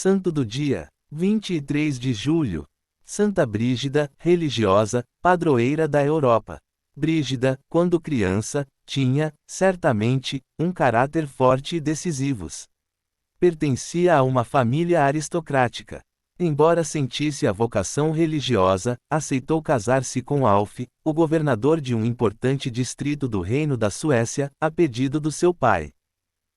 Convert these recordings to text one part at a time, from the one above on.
Santo do dia, 23 de julho. Santa Brígida, religiosa, padroeira da Europa. Brígida, quando criança, tinha, certamente, um caráter forte e decisivo. Pertencia a uma família aristocrática. Embora sentisse a vocação religiosa, aceitou casar-se com Alf, o governador de um importante distrito do Reino da Suécia, a pedido do seu pai.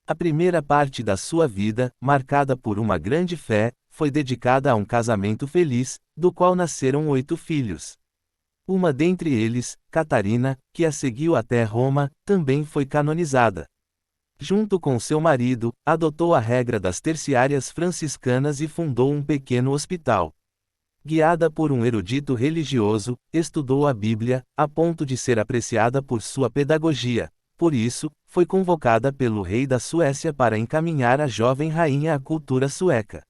A primeira parte da sua vida, marcada por uma grande fé, foi dedicada a um casamento feliz, do qual nasceram 8 filhos. Uma dentre eles, Catarina, que a seguiu até Roma, também foi canonizada. Junto com seu marido, adotou a regra das terciárias franciscanas e fundou um pequeno hospital. Guiada por um erudito religioso, estudou a Bíblia, a ponto de ser apreciada por sua pedagogia. Por isso, foi convocada pelo rei da Suécia para encaminhar a jovem rainha à cultura sueca.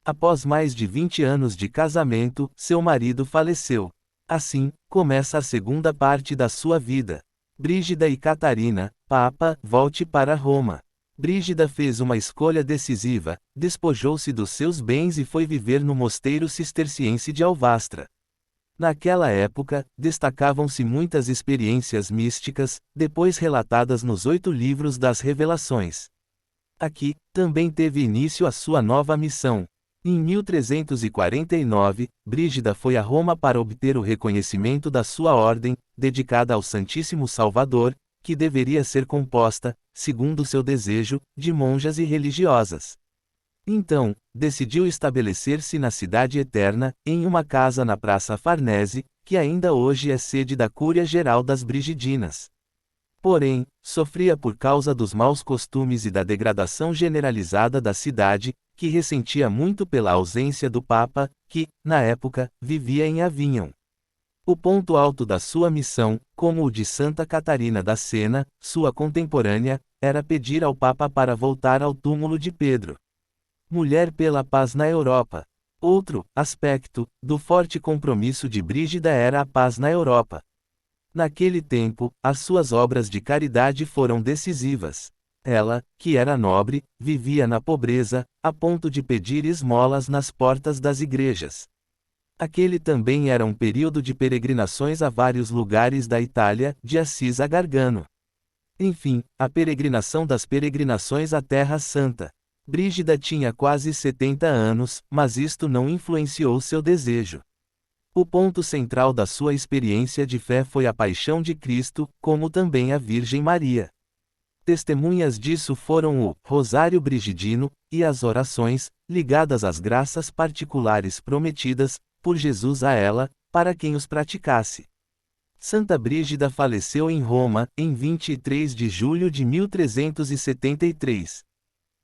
Após mais de 20 anos de casamento, seu marido faleceu. Assim, começa a segunda parte da sua vida. Brígida e Catarina, Papa, volte para Roma. Brígida fez uma escolha decisiva, despojou-se dos seus bens e foi viver no mosteiro cisterciense de Alvastra. Naquela época, destacavam-se muitas experiências místicas, depois relatadas nos 8 livros das Revelações. Aqui, também teve início a sua nova missão. Em 1349, Brígida foi a Roma para obter o reconhecimento da sua ordem, dedicada ao Santíssimo Salvador, que deveria ser composta, segundo seu desejo, de monjas e religiosas. Então, decidiu estabelecer-se na Cidade Eterna, em uma casa na Praça Farnese, que ainda hoje é sede da Cúria Geral das Brigidinas. Porém, sofria por causa dos maus costumes e da degradação generalizada da cidade, que ressentia muito pela ausência do Papa, que, na época, vivia em Avignon. O ponto alto da sua missão, como o de Santa Catarina da Sena, sua contemporânea, era pedir ao Papa para voltar ao túmulo de Pedro. Mulher pela paz na Europa. Outro aspecto do forte compromisso de Brígida era a paz na Europa. Naquele tempo, as suas obras de caridade foram decisivas. Ela, que era nobre, vivia na pobreza, a ponto de pedir esmolas nas portas das igrejas. Aquele também era um período de peregrinações a vários lugares da Itália, de Assis a Gargano. Enfim, a peregrinação das peregrinações à Terra Santa. Brígida tinha quase 70 anos, mas isto não influenciou seu desejo. O ponto central da sua experiência de fé foi a paixão de Cristo, como também a Virgem Maria. Testemunhas disso foram o Rosário Brigidino e as orações, ligadas às graças particulares prometidas por Jesus a ela, para quem os praticasse. Santa Brígida faleceu em Roma, em 23 de julho de 1373.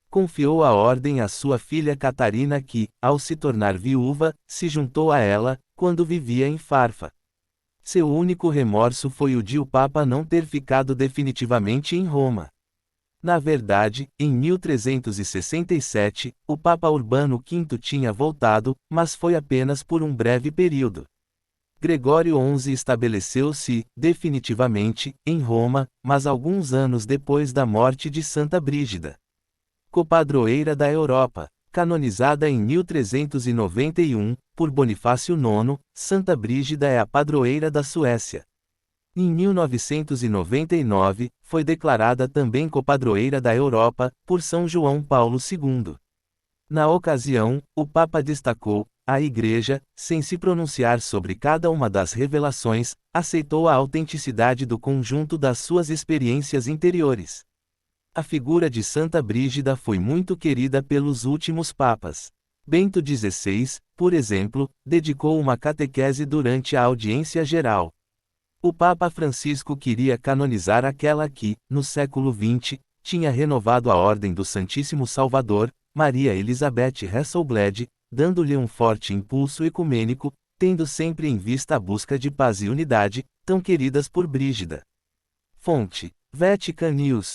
Confiou a ordem à sua filha Catarina que, ao se tornar viúva, se juntou a ela, quando vivia em Farfa. Seu único remorso foi o de o Papa não ter ficado definitivamente em Roma. Na verdade, em 1367, o Papa Urbano V tinha voltado, mas foi apenas por um breve período. Gregório XI estabeleceu-se, definitivamente, em Roma, mas alguns anos depois da morte de Santa Brígida. Copadroeira da Europa. Canonizada em 1391, por Bonifácio IX, Santa Brígida é a padroeira da Suécia. Em 1999, foi declarada também copadroeira da Europa, por São João Paulo II. Na ocasião, o Papa destacou: a Igreja, sem se pronunciar sobre cada uma das revelações, aceitou a autenticidade do conjunto das suas experiências interiores. A figura de Santa Brígida foi muito querida pelos últimos papas. Bento XVI, por exemplo, dedicou uma catequese durante a audiência geral. O Papa Francisco queria canonizar aquela que, no século XX, tinha renovado a Ordem do Santíssimo Salvador, Maria Elizabeth Hasselblad, dando-lhe um forte impulso ecumênico, tendo sempre em vista a busca de paz e unidade, tão queridas por Brígida. Fonte: Vatican News.